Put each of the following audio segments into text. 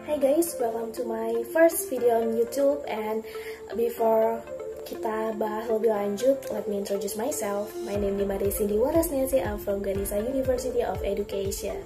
Hi guys, welcome to my first video on YouTube. And before kita bahas lebih lanjut, let me introduce myself. My name is Made Cindy Warasnesi. I'm from Ganesha University of Education.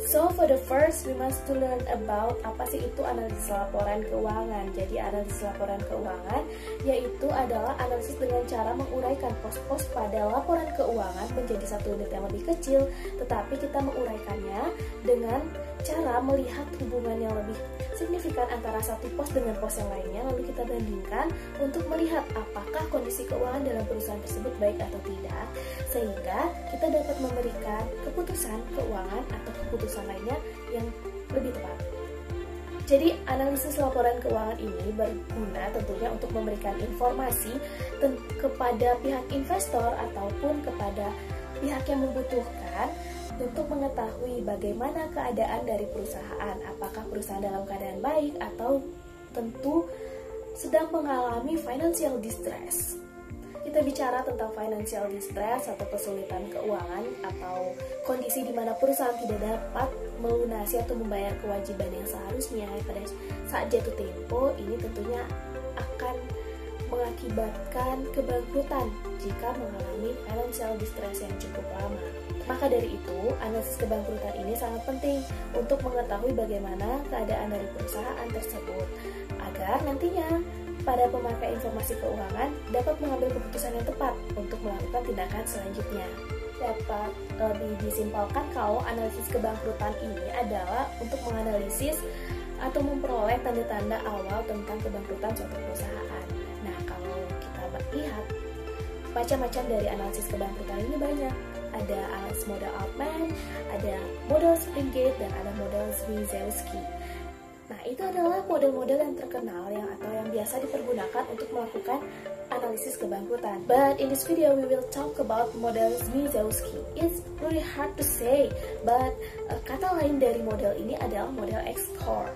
So for the first, we must to learn about apa sih itu analisis laporan keuangan. Jadi analisis laporan keuangan yaitu adalah analisis dengan cara menguraikan pos-pos pada laporan keuangan menjadi satu unit yang lebih kecil, tetapi kita menguraikannya dengan cara melihat hubungan yang lebih signifikan antara satu pos dengan pos yang lainnya, lalu kita bandingkan untuk melihat apakah kondisi keuangan dalam perusahaan tersebut baik atau tidak, sehingga kita dapat memberikan keputusan keuangan atau keputusan lainnya yang lebih tepat. Jadi analisis laporan keuangan ini berguna tentunya untuk memberikan informasi kepada pihak investor ataupun kepada pihak yang membutuhkan untuk mengetahui bagaimana keadaan dari perusahaan, apakah perusahaan dalam keadaan baik atau tentu sedang mengalami financial distress. Kita bicara tentang financial distress atau kesulitan keuangan atau kondisi di mana perusahaan tidak dapat melunasi atau membayar kewajiban yang seharusnya pada saat jatuh tempo. Ini tentunya akan mengakibatkan kebangkrutan jika mengalami financial distress yang cukup lama. Maka dari itu, analisis kebangkrutan ini sangat penting untuk mengetahui bagaimana keadaan dari perusahaan tersebut agar nantinya pada pemakai informasi keuangan dapat mengambil keputusan yang tepat untuk melakukan tindakan selanjutnya. Dapat lebih disimpulkan kalau analisis kebangkrutan ini adalah untuk menganalisis atau memperoleh tanda-tanda awal tentang kebangkrutan suatu perusahaan. Nah, kalau kita lihat macam-macam dari analisis kebangkrutan ini banyak. Ada analisis model Altman, ada model Springate, dan ada model Zmijewski. Nah, itu adalah model-model yang terkenal atau yang biasa dipergunakan untuk melakukan analisis kebangkrutan. But in this video, we will talk about model Zmijewski. It's really hard to say, but kata lain dari model ini adalah model X-Core.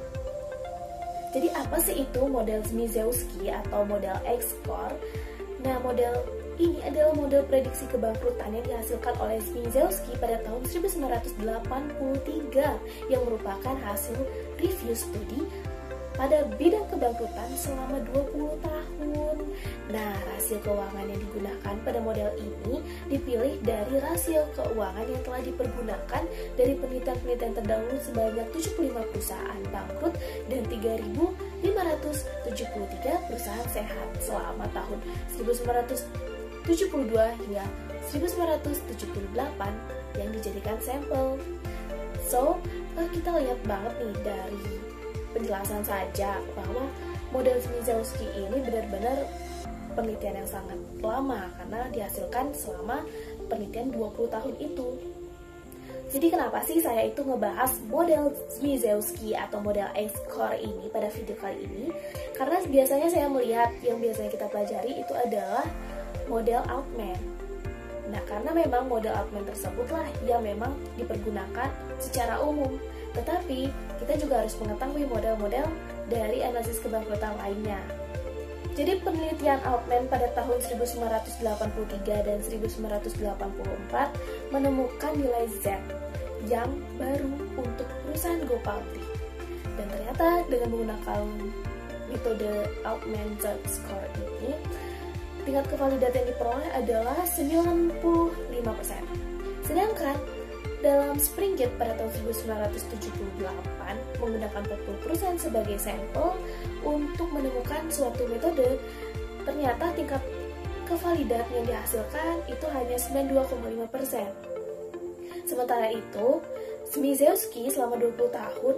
Jadi apa sih itu model Zmijewski atau model X-Core? Nah, model ini adalah model prediksi kebangkrutan yang dihasilkan oleh Zmijewski pada tahun 1983 yang merupakan hasil review studi pada bidang kebangkrutan selama 20 tahun. Nah, rasio keuangan yang digunakan pada model ini dipilih dari rasio keuangan yang telah dipergunakan dari penelitian-penelitian terdahulu sebanyak 75 perusahaan bangkrut dan 3.573 perusahaan sehat selama tahun 1972 hingga 1978 yang dijadikan sampel. So, kita lihat banget nih dari penjelasan saja bahwa model Zmijewski ini benar-benar penelitian yang sangat lama karena dihasilkan selama penelitian 20 tahun itu. Jadi kenapa sih saya itu ngebahas model Zmijewski atau model X-Core ini pada video kali ini? Karena biasanya saya melihat yang biasanya kita pelajari itu adalah model Altman. Nah, karena memang model Altman tersebutlah yang memang dipergunakan secara umum. Tetapi, kita juga harus mengetahui model-model dari analisis kebangkrutan lainnya. Jadi, penelitian Altman pada tahun 1983 dan 1984 menemukan nilai Z yang baru untuk perusahaan GoPublic. Dan ternyata dengan menggunakan metode Altman Z-Score ini, tingkat kevalidatan yang diperoleh adalah 95%. Sedangkan dalam Springate pada tahun 1978 menggunakan 40 perusahaan sebagai sampel untuk menemukan suatu metode, ternyata tingkat kevalidatan yang dihasilkan itu hanya 92,5%. Sementara itu, Zmijewski selama 20 tahun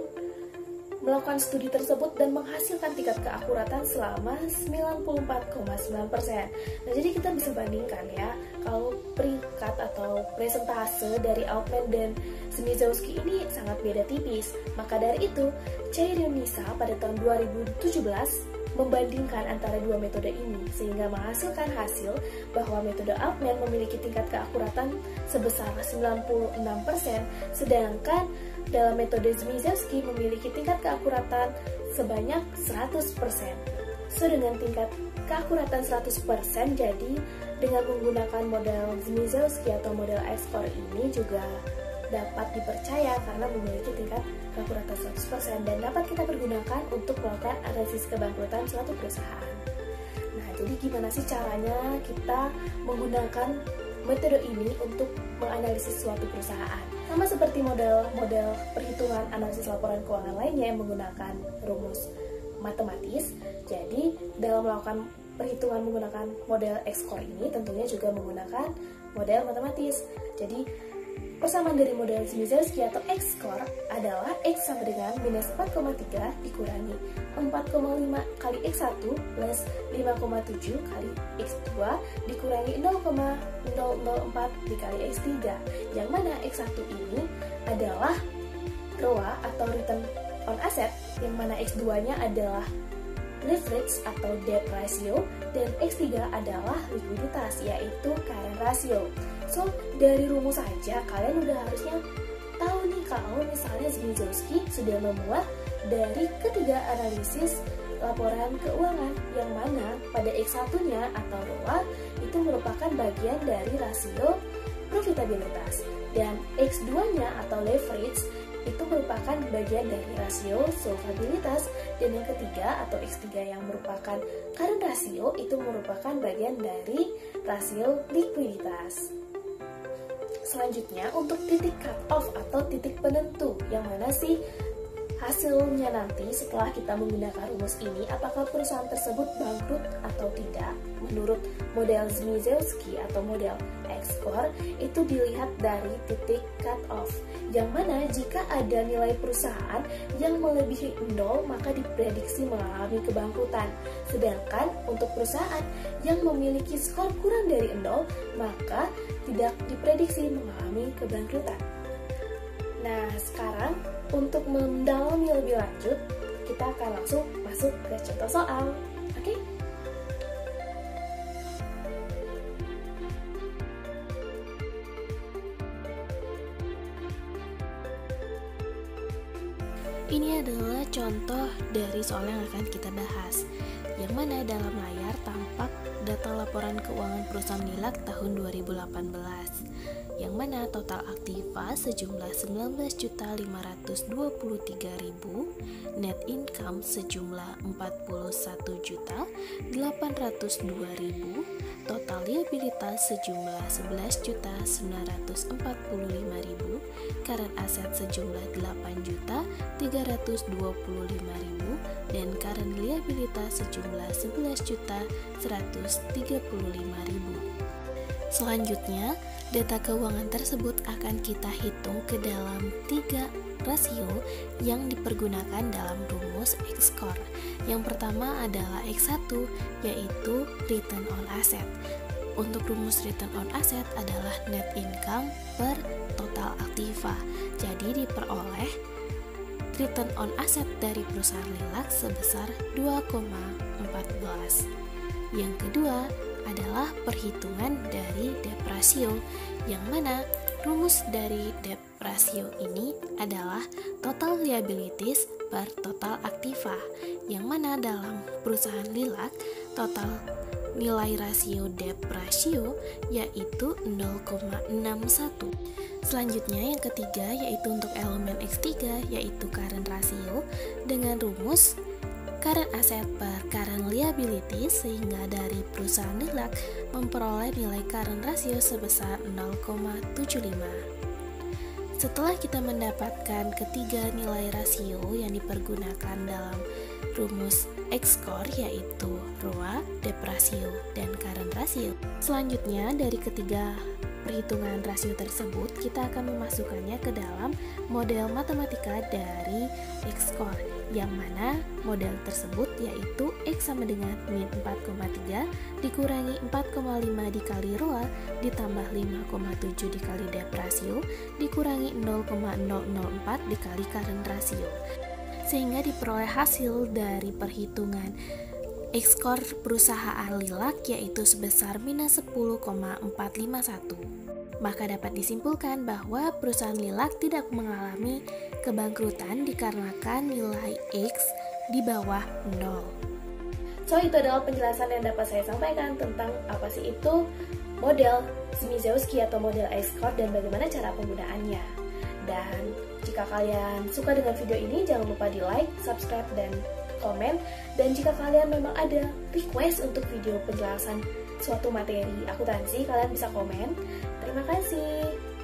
melakukan studi tersebut dan menghasilkan tingkat keakuratan selama 94,9%. Nah, jadi kita bisa bandingkan ya, kalau peringkat atau presentase dari Altman dan Zmijewski ini sangat beda tipis. Maka dari itu, Chernisa pada tahun 2017 membandingkan antara dua metode ini sehingga menghasilkan hasil bahwa metode Altman memiliki tingkat keakuratan sebesar 96%, sedangkan dalam metode Zmijewski memiliki tingkat keakuratan sebanyak 100%. So, dengan tingkat keakuratan 100%, jadi dengan menggunakan model Zmijewski atau model X-Core ini juga dapat dipercaya karena memiliki tingkat keakuratan 100% dan dapat kita pergunakan untuk melakukan analisis kebangkrutan suatu perusahaan. Nah, jadi gimana sih caranya kita menggunakan metode ini untuk menganalisis suatu perusahaan? Sama seperti model perhitungan analisis laporan keuangan lainnya yang menggunakan rumus matematis. Jadi, dalam melakukan perhitungan menggunakan model X-Core ini tentunya juga menggunakan model matematis. Jadi, persamaan dari model Zmijewski atau X-Core adalah X sama dengan minus 4,3 dikurangi 4,5 kali X1 plus 5,7 kali X2 dikurangi 0,004 dikali X3, yang mana X1 ini adalah ROA atau return on asset, yang mana X2-nya adalah leverage atau debt ratio, dan X3 adalah likuiditas, yaitu current ratio. So, dari rumus saja kalian udah harusnya tahu nih kalau misalnya Zmijewski sudah membuat dari ketiga analisis laporan keuangan, yang mana pada X1-nya atau ROA itu merupakan bagian dari rasio profitabilitas, dan X2-nya atau leverage itu merupakan bagian dari rasio solvabilitas, dan yang ketiga atau X3 yang merupakan current ratio itu merupakan bagian dari rasio likuiditas. Selanjutnya untuk titik cut off atau titik penentu, yang mana sih hasilnya nanti setelah kita menggunakan rumus ini, apakah perusahaan tersebut bangkrut atau tidak. Menurut model Zmijewski atau model X-Core itu dilihat dari titik cut off, yang mana jika ada nilai perusahaan yang melebihi 0 maka diprediksi mengalami kebangkrutan. Sedangkan untuk perusahaan yang memiliki skor kurang dari 0 maka tidak diprediksi mengalami kebangkrutan. Nah, sekarang untuk mendalami lebih lanjut, kita akan langsung masuk ke contoh soal. Oke? Ini adalah contoh dari soal yang akan kita bahas, yang mana dalam layar tampak data laporan keuangan perusahaan Lilac tahun 2018, yang mana total aktiva sejumlah 19.523.000, net income sejumlah 41.802.000, total liabilitas sejumlah 11.945.000, current asset sejumlah 8.325.000, dan current liabilitas sejumlah 11.135.000. Selanjutnya, data keuangan tersebut akan kita hitung ke dalam 3 rasio yang dipergunakan dalam rumus X-Core. Yang pertama adalah X1, yaitu return on asset. Untuk rumus return on asset adalah net income per total aktiva. Jadi diperoleh return on asset dari perusahaan Lilac sebesar 2,14. Yang kedua adalah perhitungan dari debt ratio, yang mana rumus dari debt ratio ini adalah total liabilities per total aktiva, yang mana dalam perusahaan Lilac total nilai rasio debt ratio yaitu 0,61. Selanjutnya yang ketiga yaitu untuk elemen X3 yaitu current ratio dengan rumus current asset per current liability, sehingga dari perusahaan Lilac memperoleh nilai current ratio sebesar 0,75. Setelah kita mendapatkan ketiga nilai rasio yang dipergunakan dalam rumus X-Core yaitu ROA, debt ratio, dan current ratio, selanjutnya dari ketiga perhitungan rasio tersebut kita akan memasukkannya ke dalam model matematika dari X-Core, yang mana model tersebut yaitu X sama dengan min 4,3 dikurangi 4,5 dikali ROA ditambah 5,7 dikali debt ratio dikurangi 0,004 dikali current ratio, sehingga diperoleh hasil dari perhitungan X-Core perusahaan Lilac yaitu sebesar minus 10,451. Maka dapat disimpulkan bahwa perusahaan Lilac tidak mengalami kebangkrutan dikarenakan nilai X di bawah 0. So itu adalah penjelasan yang dapat saya sampaikan tentang apa sih itu model Smithsowski atau model Escort dan bagaimana cara penggunaannya. Dan jika kalian suka dengan video ini, jangan lupa di like, subscribe, dan komen. Dan jika kalian memang ada request untuk video penjelasan suatu materi akuntansi, kalian bisa komen. Terima kasih.